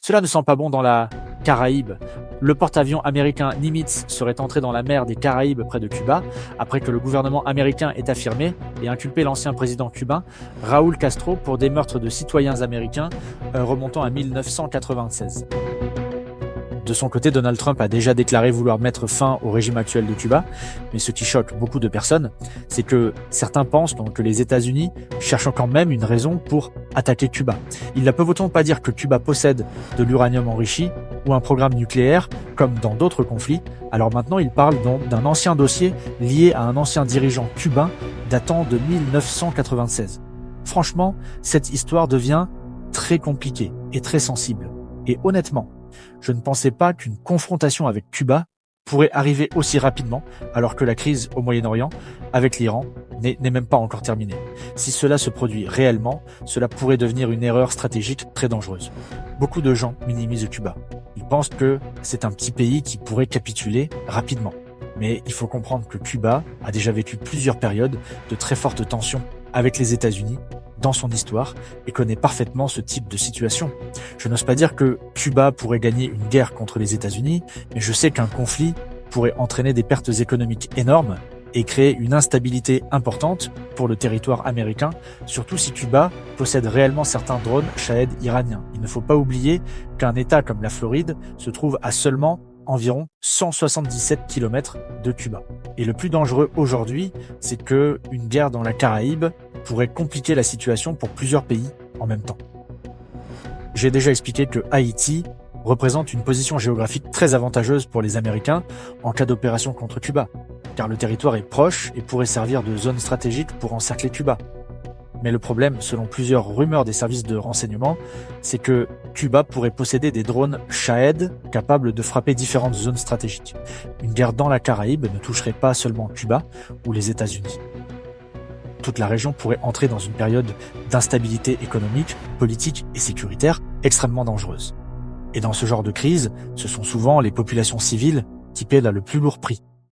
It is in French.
Cela ne sent pas bon dans la Caraïbe. Le porte-avions américain Nimitz serait entré dans la mer des Caraïbes près de Cuba, après que le gouvernement américain ait affirmé et inculpé l'ancien président cubain Raúl Castro pour des meurtres de citoyens américains remontant à 1996. De son côté, Donald Trump a déjà déclaré vouloir mettre fin au régime actuel de Cuba, mais ce qui choque beaucoup de personnes, c'est que certains pensent donc que les États-Unis cherchent quand même une raison pour attaquer Cuba. Ils ne peuvent autant pas dire que Cuba possède de l'uranium enrichi ou un programme nucléaire, comme dans d'autres conflits. Alors maintenant, ils parlent donc d'un ancien dossier lié à un ancien dirigeant cubain datant de 1996. Franchement, cette histoire devient très compliquée et très sensible. Et honnêtement, je ne pensais pas qu'une confrontation avec Cuba pourrait arriver aussi rapidement, alors que la crise au Moyen-Orient avec l'Iran n'est même pas encore terminée. Si cela se produit réellement, cela pourrait devenir une erreur stratégique très dangereuse. Beaucoup de gens minimisent Cuba. Ils pensent que c'est un petit pays qui pourrait capituler rapidement. Mais il faut comprendre que Cuba a déjà vécu plusieurs périodes de très fortes tensions avec les États-Unis dans son histoire et connaît parfaitement ce type de situation. Je n'ose pas dire que Cuba pourrait gagner une guerre contre les États-Unis, mais je sais qu'un conflit pourrait entraîner des pertes économiques énormes et créer une instabilité importante pour le territoire américain, surtout si Cuba possède réellement certains drones Shahed iraniens. Il ne faut pas oublier qu'un État comme la Floride se trouve à seulement environ 177 km de Cuba. Et le plus dangereux aujourd'hui, c'est que une guerre dans la Caraïbe pourrait compliquer la situation pour plusieurs pays en même temps. J'ai déjà expliqué que Haïti représente une position géographique très avantageuse pour les Américains en cas d'opération contre Cuba, car le territoire est proche et pourrait servir de zone stratégique pour encercler Cuba. Mais le problème, selon plusieurs rumeurs des services de renseignement, c'est que Cuba pourrait posséder des drones Shahed capables de frapper différentes zones stratégiques. Une guerre dans la Caraïbe ne toucherait pas seulement Cuba ou les États-Unis. Toute la région pourrait entrer dans une période d'instabilité économique, politique et sécuritaire extrêmement dangereuse. Et dans ce genre de crise, ce sont souvent les populations civiles qui paient là le plus lourd prix.